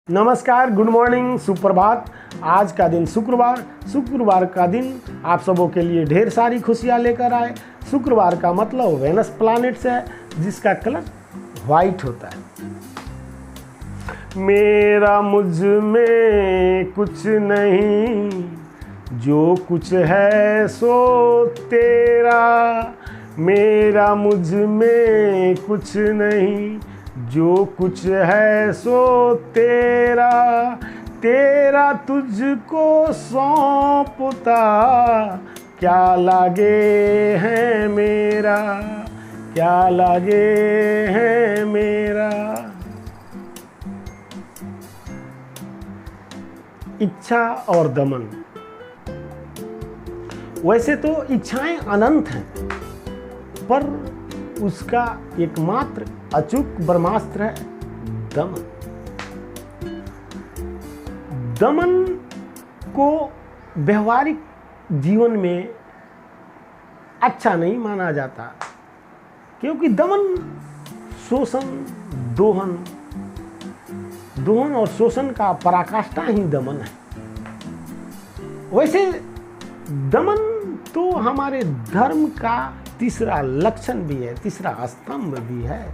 नमस्कार, good morning, सुप्रभात। आज का दिन शुक्रवार का दिन आप सबों के लिए ढेर सारी खुशियां लेकर आए। शुक्रवार का मतलब वेनस प्लैनेट से है, जिसका कलर वाइट होता है। मेरा मुझ में कुछ नहीं, जो कुछ है सो तेरा। मेरा मुझ में कुछ नहीं, जो कुछ है सो तेरा। तेरा तुझको सौंपता, क्या लागे है मेरा, क्या लागे है मेरा। इच्छा और दमन। वैसे तो इच्छाएं अनंत हैं, पर उसका एकमात्र अचूक ब्रह्मास्त्र है दमन। दमन को व्यवहारिक जीवन में अच्छा नहीं माना जाता, क्योंकि दमन शोषण, दोहन और शोषण का पराकाष्ठा ही दमन है। वैसे दमन तो हमारे धर्म का तीसरा लक्षण भी है, तीसरा स्तंभ भी है।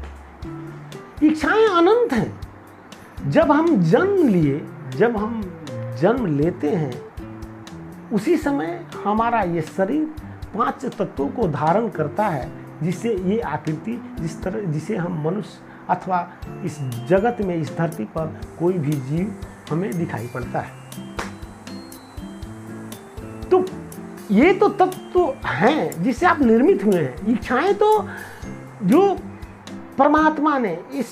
इच्छाएं अनंत हैं। जब हम जन्म लेते हैं, उसी समय हमारा ये शरीर 5 तत्वों को धारण करता है, जिससे ये आकृति जिसे हम मनुष्य अथवा इस जगत में, इस धरती पर कोई भी जीव हमें दिखाई पड़ता है। तो ये तो तत्व हैं जिससे आप निर्मित हुए हैं। इच्छाएं तो जो परमात्मा ने, इस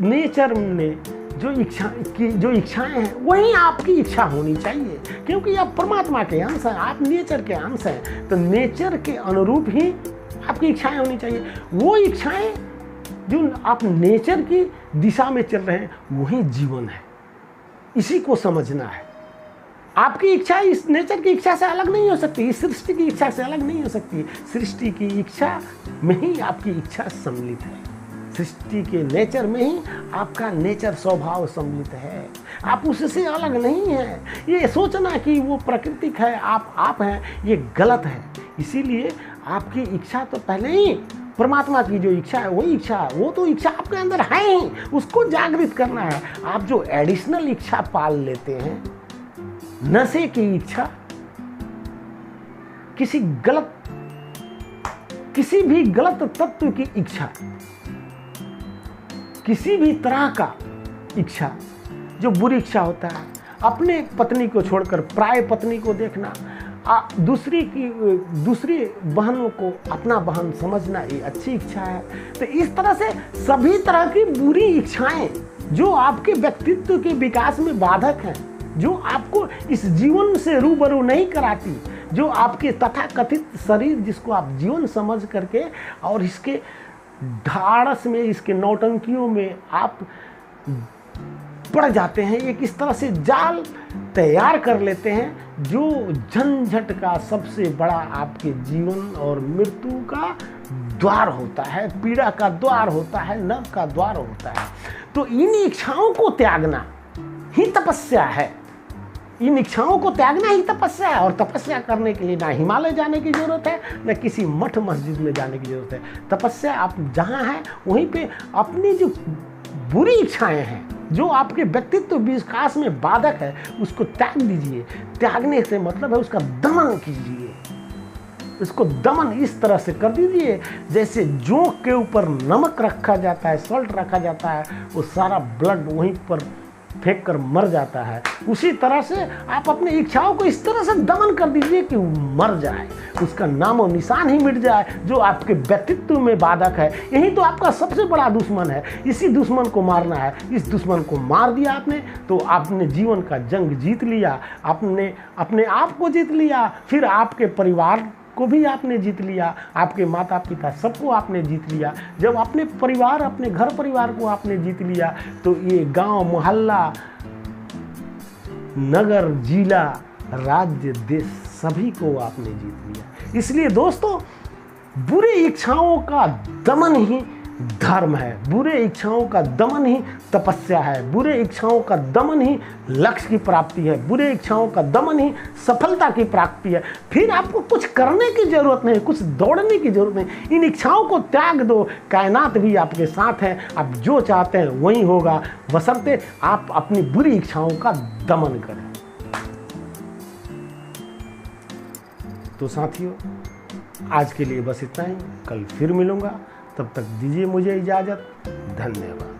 नेचर ने जो इच्छाएं हैं, वही आपकी इच्छा होनी चाहिए, क्योंकि आप परमात्मा के अंश हैं, आप नेचर के अंश हैं। तो नेचर के अनुरूप ही आपकी इच्छाएं होनी चाहिए। वो इच्छाएं जो आप नेचर की दिशा में चल रहे हैं, वही जीवन है। इसी को समझना है। आपकी इच्छा इस नेचर की इच्छा से अलग नहीं हो सकती, इस सृष्टि की इच्छा से अलग नहीं हो सकती। सृष्टि की इच्छा में ही आपकी इच्छा सम्मिलित है। सृष्टि के नेचर में ही आपका नेचर स्वभाव सम्मिलित है। आप उससे अलग नहीं हैं। ये सोचना कि वो प्राकृतिक है, आप हैं, ये गलत है। इसीलिए आपकी इच्छा तो पहले ही परमात्मा की जो इच्छा है, वही इच्छा है, वो तो इच्छा आपके अंदर है ही, उसको जागृत करना है। आप जो एडिशनल इच्छा पाल लेते हैं, नशे की इच्छा, किसी भी गलत तत्व की इच्छा, किसी भी तरह का इच्छा, जो बुरी इच्छा होता है, अपने पत्नी को छोड़कर पराय पत्नी को देखना, दूसरी बहनों को अपना बहन समझना, ये अच्छी इच्छा है। तो इस तरह से सभी तरह की बुरी इच्छाएं जो आपके व्यक्तित्व के विकास में बाधक हैं, जो आपको इस जीवन से रूबरू नहीं कराती, जो आपके तथाकथित शरीर, जिसको आप जीवन समझ करके और इसके ढाढ़स में, इसके नौटंकियों में आप पड़ जाते हैं, एक इस तरह से जाल तैयार कर लेते हैं, जो झंझट का सबसे बड़ा आपके जीवन और मृत्यु का द्वार होता है, पीड़ा का द्वार होता है, नर्क का द्वार होता है। तो इन इच्छाओं को त्यागना ही तपस्या है। इन इच्छाओं को त्यागना ही तपस्या है। और तपस्या करने के लिए ना हिमालय जाने की जरूरत है, न किसी मठ मस्जिद में जाने की जरूरत है। तपस्या आप जहाँ हैं, वहीं पे अपनी जो बुरी इच्छाएं हैं, जो आपके व्यक्तित्व विकास में बाधक है, उसको त्याग दीजिए। त्यागने से मतलब है उसका दमन कीजिए। इसको दमन इस तरह से कर दीजिए, जैसे जोंक के ऊपर नमक रखा जाता है, सॉल्ट रखा जाता है, वो सारा ब्लड वहीं पर फेंक कर मर जाता है। उसी तरह से आप अपनी इच्छाओं को इस तरह से दमन कर दीजिए कि मर जाए, उसका नामो निशान ही मिट जाए, जो आपके व्यक्तित्व में बाधक है। यही तो आपका सबसे बड़ा दुश्मन है। इसी दुश्मन को मारना है। इस दुश्मन को मार दिया आपने, तो आपने जीवन का जंग जीत लिया। आपने अपने आप को जीत लिया, फिर आपके परिवार को भी आपने जीत लिया, आपके माता पिता सबको आपने जीत लिया। जब अपने परिवार, अपने घर परिवार को आपने जीत लिया, तो ये गांव, मोहल्ला, नगर, जिला, राज्य, देश, सभी को आपने जीत लिया। इसलिए दोस्तों, बुरी इच्छाओं का दमन ही धर्म है। बुरे इच्छाओं का दमन ही तपस्या है। बुरे इच्छाओं का दमन ही लक्ष्य की प्राप्ति है। बुरे इच्छाओं का दमन ही सफलता की प्राप्ति है। फिर आपको कुछ करने की जरूरत नहीं, कुछ दौड़ने की जरूरत नहीं। इन इच्छाओं को त्याग दो, कायनात भी आपके साथ है। आप जो चाहते हैं वही होगा, बशर्ते आप अपनी बुरी इच्छाओं का दमन करें। तो साथियों, आज के लिए बस इतना ही। कल फिर मिलूंगा, तब तक दीजिए मुझे इजाजत। धन्यवाद।